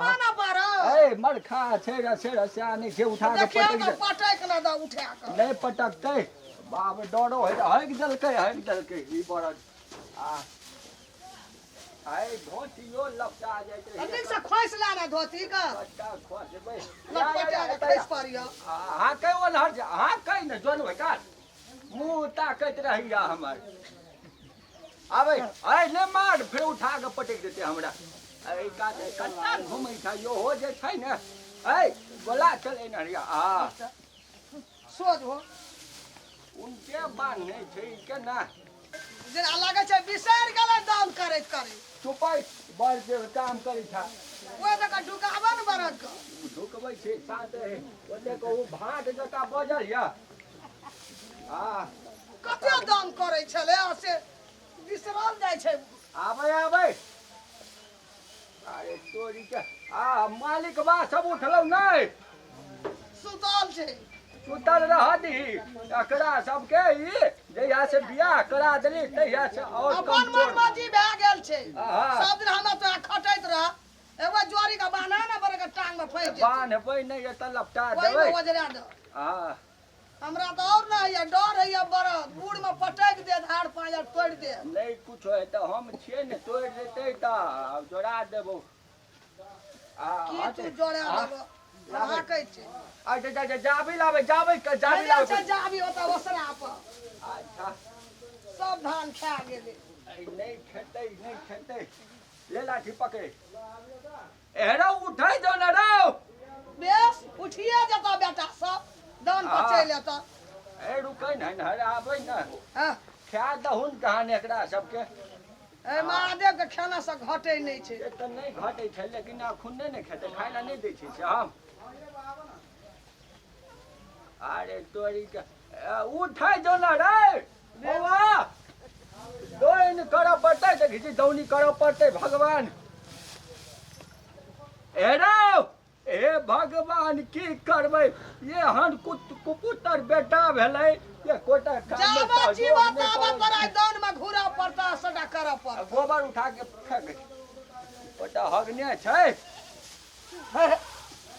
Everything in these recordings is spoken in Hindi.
आवा ना पारो ए मर खा छेड़ा छेड़ा सियाने के उठा के पटक ना दा उठा के नहीं पटकते बाप डरो है कि दलके ई बड़ आ आए धोतियो लपटा जाते अधिक से खोस लाना धोती का पट्टा खोसबे लपटा के खोस पारियो हां कई वो हट जा हां कई न जोन है का मुंह ताकत रहिया हमर आबे आए ले मार फिर उठा के पटक देते हमरा अरे का कट्टा घुमै था यो हो जे छै ने ए बोला चले न रिया आ सोच हो उनके बान नहीं छै के ना जेना लागे छै बिसर गेलै दाम करैत करे चुपाई बड़ जे काम करी था ओए तक ढुकाबा न बरद के ढुकबै छै साथे ओते को भाट जका बजल या आ कते दाम करे छले से बिसरल जाय छै आबे अरे तोरी के आ मालिक बा सब उठलौ नहीं सुतल छै सुतल रह दी एकरा सबके ई जहिया से बियाह करा देली तहिया से और अपन मनमर्जी भए गेल छै हाँ। सब दिन हमरा तो खटैत रह एगो जोरी का बाना ना बरे के टांग में फैस जेतै बान्हबै नहीं ये त लपटा ओइ देबै में वजरा द हां हमरा तो और ना है डर है बड़ा बूढ़ में पटक दे धार पांजर तोड़ दे नहीं कुछ है तो हम छिए ने तोड़ देते त जोड़ा देबो की तू जोड़ा देबो राखै छै आ जाबी लाबे जाबी अच्छा जाबी होता ओसरा पर अच्छा सब धान खा गेले नहीं खेते ले लाठी पकड़े एहरा उठाई दो ना रो बेस उठिए जता बेटा सब दान पर चल आता ए रुकै न हरा आबै न हां खा दहुन कहां एकरा सबके ए महादेव के खाना से घटै नहीं छै ए त नहीं घटै छै लेकिन अखुन नहीं खेते खाइला नहीं दै छै से हम अरे तोरी के उठाई दो ना रे बाबा दोइन करऽ पड़तै देखि छी दौनी करऽ पड़तै भगवान एरो ए भगवान की करबै ये हन कुपुत्र बेटा भेलै ये कोटा जाबा जीवा ताबा तोरा दान में घुरा पड़ता सदा करऽ पड़ गोबर उठा के फेंक कोटा हगने छै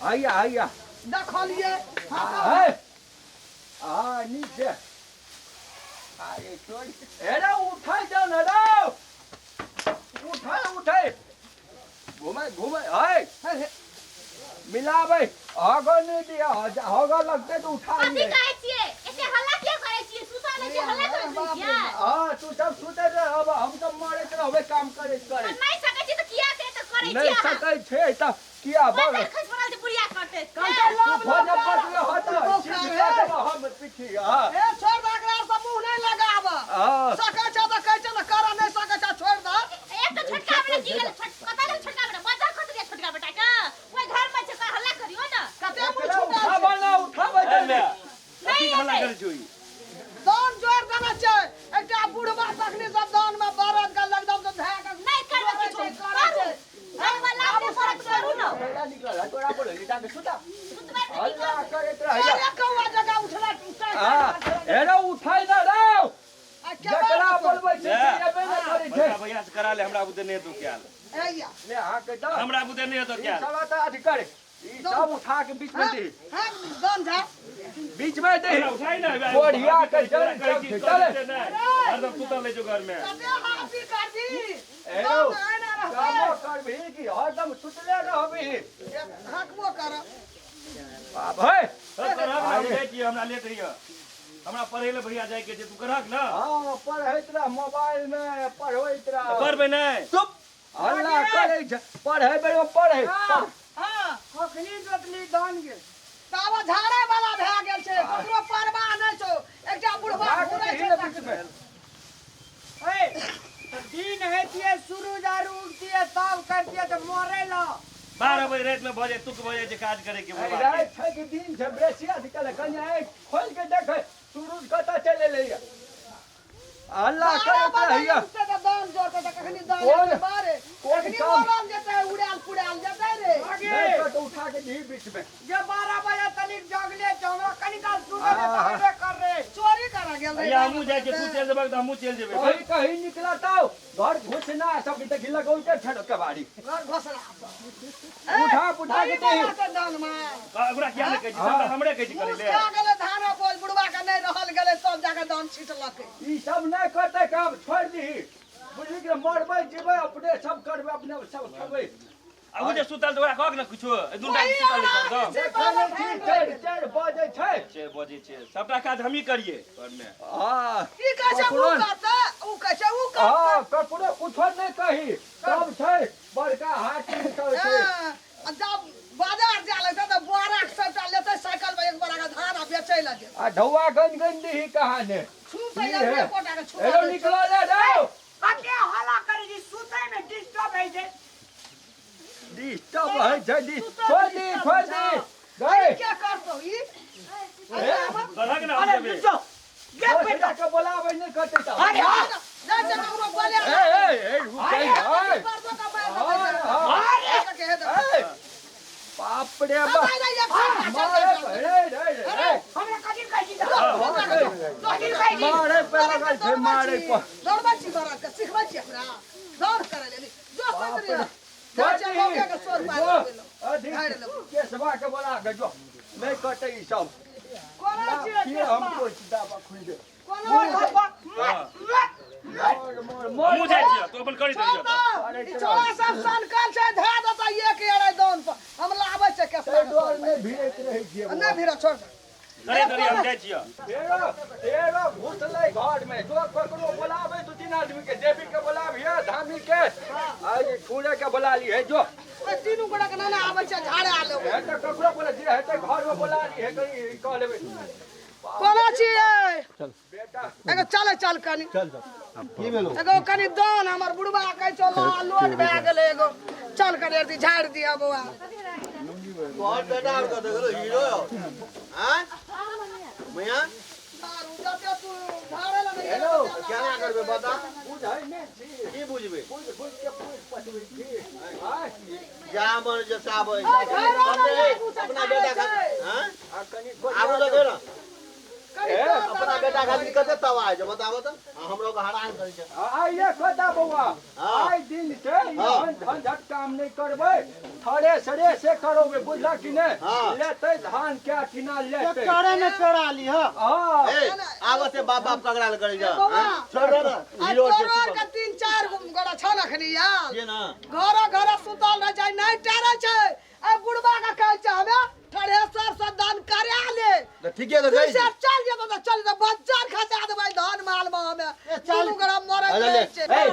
हैया देखलिए है आ नीचे अरे छोड़ी एरा उठाई दो ना रो उठाई घुमे है मिलाबै आगो नहीं दिया होगा लगते तो उठा लिए कथि कहै छियै एते हल्ला किया करै छियै सुतल छै हल्ला करै छियै हां तू सब सुते रह अब हम सब मारैत रहबे काम करैत नहीं सकै छी त किया के त करै छियै नहीं सकै छै त किया बग खस पड़ल छै बुढ़िया करते भोजन पकड़े होता हम पीछे हां ए छोड़ दे एकरा से मुंह नहीं लगाब सकै छ त कहै छ न कर नहीं सकै छ छोड़ दे एक तो छोटका बेटा की गेल कतै ले छोटका बेटा बजा खत रे छोटका बेटा का ओए घर में छै हल्ला करियो न कते मुंह छूटा उठाबै नहीं हल्ला कर जोई दान जोर देना छै एकटा बुढ़वा तखनी सब दान में बरद का लगदम तो धै के नहीं करबे किछो करू घर वाला के फरक करू न बेटा निकल तोरा बोले लीटा के सुता सुतबे हल्ला करैत रहिया अरे कौवा जगह उठला टूटा हां एरा उठाई ना रो जकरा बोलबै छै एबे ना करै छै बड़का भैया से करा ले हमरा बुते नहीं तो क्या एया ले हां के द हमरा बुते नहीं तो क्या सब त अथी करे ई सब उठा के बीच में दे हां दान जा बीच में दे उठाई ना बढ़िया के चल हरदम सुतल ले जो घर में कते हाथी कर दी एरो काम करबी कि हरदम सुतले रहबी हकबो कर बाप है हम देखिए हमरा लेट रहिए हमरा पढ़े ले भैया जाए के तू करहक ना हां पढ़ैत रह मोबाइल में पढ़ैत रह पढ़बे नहीं चुप हल्ला करै छै पढ़ै बेर पढ़ै हां अखनी जोतली दान गेल तावा झाड़े वाला भए गेल छै ककरो परवाह नै छौ एकटा बुढ़वा घुरै छै ए दिन हेतिए शुरू दारू उठतिए तब करतिए त मरे ल 12 बजे रात में बजे तुक बजे जे काज करे के बाबा रात छै कि दिन छै बेसिया निकल कन्या खोल के देखे सूरज कता चले ले अल्लाह करत रहिया त दान जोर त कखनी दान बारे कखनी मोरल जेतै उड़ाल पुड़ाल जेतै रे नहीं तो उठा के दी बीच में जे 12 बजे तनिक जगले छ हमरा कनी काल सुते रे कर रे चोरी करा गेल या हमू जाय के तू चल जेबे त हमू चल जेबे कहीं कहीं निकला तो घर घुसना सब तक लगौते छड़ कबाड़ी घर घोसला उठा के दे दान में ओकरा क्या ने कहै छी सब हमरे कहै छी करे ले क्या गेले धान बोल बुढ़वा के नहीं रहल गेले सब जगह दान छीटलक ई सब नहीं करते काम छोड़ दी बुझी के मरबै जेबै अपने सब करबै अपने सब खेबै आ उ जे सुतल ओकरा कहक न कुछो दुनटा सुतल कर 4 बजे छै 6 बजे छै सबटा काज हमही करिए घर में हां की कहै छै उ करता उ कहै छै उ करता हां ककरो कुछो नहीं कही सब छै बड़का हाथ निकल छै जब बाजार जाले त बोरा सबटा लेते साइकिल में एक बोरा का धान बेचै लगे आ ढौआ गन दी कहां ने छूते एक कोटा के छू एलो निकलो ले जाओ अके हला करे जी सुते में डिस्टर्ब है जे डिस्टर्ब है जल्दी छोड़ दी गए क्या करतो ई कहक न हम जेबे ये बेटा के बुलावे नहीं करते तो अरे हां जा जा हमरो बोले ए रुकै है बाप रे बाप मारे कथि कहै छी मारे पे लगल छै मारे पे दौड़बा छी दौड़ के सिखबा छी हमरा दौड़ करे लेली जो सतरे जा चलो के सोर पार अधिक के सभा के बोला के जो नहीं कटे ई सब कोना छी हमको दाबा खुल दे हमू जाय छी तू अपन करी दे छोरा सब संकल छै धा देता एक एड़े दान पर हम लाबै छै के डोर में भीड़त रही छिए नहीं भीड़ छोड़ करे हम जाय छी तेरा घुसले घर में जो ककरो बुलावे दो तीन आदमी के देवी के बुलाविए धामी के आज छुड़े के बुला ली है जो तीनों गोड़ा के ना आबै छै झाड़े आलो है तो ककरो बोला जे है तो घर में बुला ली है कहीं कह लेबे कोना छी बेटा एगो चल चल कनी चल की भेलो एगो कनी दान हमर बुढ़वा कहै छौ लोट भए गेलै एगो चल करे दी झाड़ दिया बौआ बहुत बेटा और कत गेलो हीरो हैं मैया दारू जते तू झाड़े ल नहीं हेलो क्या ना करबे बता बुझाई नहीं छी की बुझबे बुझ के पूछ पटवे छी हां जा मन जे साब अपना बेटा का हैं आ कनी आबो तो दे ना कनी अपना बेटा खातिर कते तवा है जो बताबो तो हमरो को हैरान करै छै आइए खोदा बउआ आई दिन से झंझट काम नहीं करबै थरे सरे से करोगे बुझला कि नहीं लेते धान क्या किना लेते करे में चोरा ली हां ए आबो से बाप बाप कगड़ाल करे जा बउआ छोड़ ना हीरो तोर के 3-4 गोड़ा छ लखनी यार ये ना घर सुतल रह जाय नहीं टेरे छै ए बुढ़वा का कहै छै हमे थरेसर से दान करे ले तो ठीक है तो गई से चल जेतो तो चल जे बाजार खसा देबै धान माल में हमे तीनों गोड़ा मरे अरे छै ए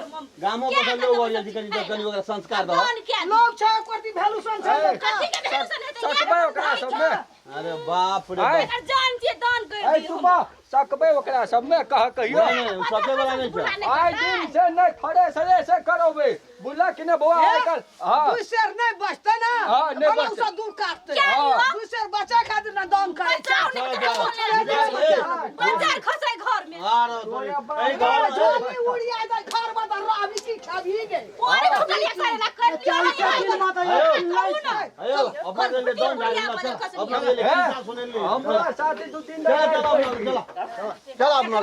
गामो को लोग और जल्दी करी कनी वगैरह संस्कार दो कौन क्या लोग छै कोती वैल्यूशन छै कथी के वैल्यूशन है सकबै ओकरा सब में अरे बाप रे बाप अगर जान के दान कर ए दियो सुबह सकबै ओकरा सब में कहियो नहीं सबके वाला नहीं छै आई दिन से नहीं थरे सरे से करोगे बुझला कि नहीं बउआ आजकल हां तू शेर नहीं बचते ना हाँ, नहीं अपना बचते। उसे दूर काटते क्या हुआ? तू शेर बचे खातिर ना दान करे बाजार खसाई घर में हां ए गांव जानी उड़ी आ जाए घर में तो राबी की छबी गई और उठलिए करे ना कर लियो आयो अपना ले दोन जा अपना ले किसा सुने ले हमरा साथी दो तीन चल अपना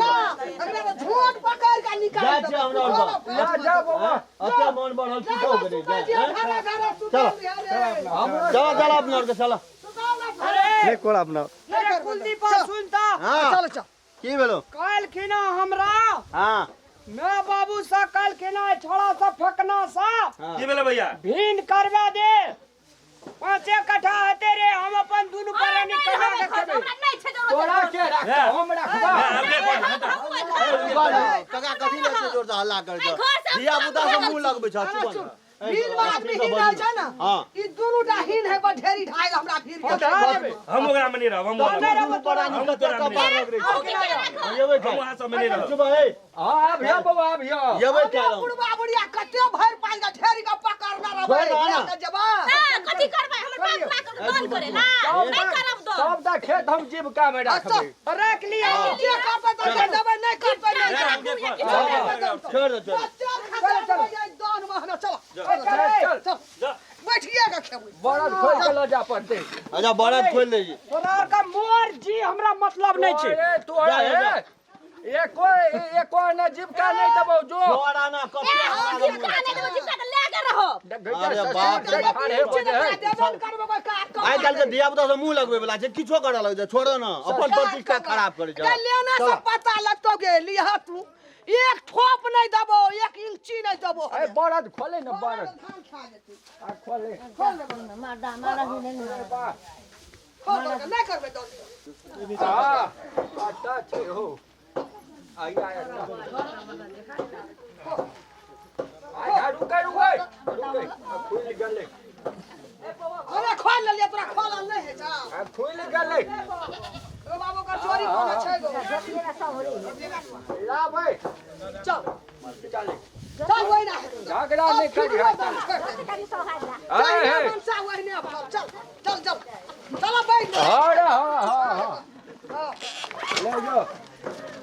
अगला झूठ पकड़ के निकाल जा हमरा ला जा बउआ अच्छा मन बढ़ल पूछो करे घरे घरे सुतल रे हमरा चल अपना के चल अरे ले कोला अपना कुलदीप सुनता हाँ। चल चल की भेलो काल खिना हमरा हां मैं बाबू सा काल खिना छोड़ा सा फकना सा की भेले भैया भीन करवा दे 5 कट्ठा हते रे हम अपन दुनु पर निकला के खेबे हमरा नहीं छे तोरा के रख हमरा खुदा कका कथी ले से जोर से हल्ला कर दो धिया पुता से मुंह लगबै छ चुप भीड़ में आदमी हिल रहा छै ना हां ई दुनु टा हिल है ढेरी ढाई हमरा भीड़ के हम ओकरा में नहीं रहब हम बड़ा निकल का पार लग रही ये वे हम वहां सब में नहीं रहब चुप है हां भैया बउआ भैया ये वे कह रहा हूं बुढ़वा बुढ़िया कते भर पाल के ढेरी का पकड़ना रहबे लेके जबा कथी करबै हमर बाप ला दान करे ना नहीं करब दान सब दा खेत हम जीविका में रखबै रख लिया जे करबे तो देबै नहीं करबे नहीं छोड़ दो चल दान में हमें चलो चल चल बैठिए के खेबै बरद खोल के ले जा पड़ते अच्छा बड़ा खोल ले जी तोरा का मोर जी हमरा मतलब नहीं छै अरे तू एको ने जीविका नहीं दबो जो छोड़ा ना कते ए हम जिसका नहीं तो जिसका तो लेके रहो अरे बाप रे बाप। ठाड़े हो जाए देबन करबो कोई काट आइ काल्हि के धिया पुता से मुंह लगबे वाला छै किछो करऽ लग जा छोड़ो ना अपन प्रतिष्ठा खराब करे जा लेना से पता लगतो गे लिहा तू एक ठोप नहीं दबो एक इंची नहीं दबो अरे बरद खोले न बरद धान खा जेतै आ खोले मारा ही नहीं वाह खोल दो नहीं करबे दो हां आता छे हो आई आया आ रुकै खुल गेलै अरे खोल ले तोरा खोल नहीं है जा आ खुल गेलै ओ बाबू का चोरी कोना छै गो ला भाई चल चल चल वही ना झगड़ा नहीं करी सो हाजा ए चल वही ना चल चल चल चल बैठ हां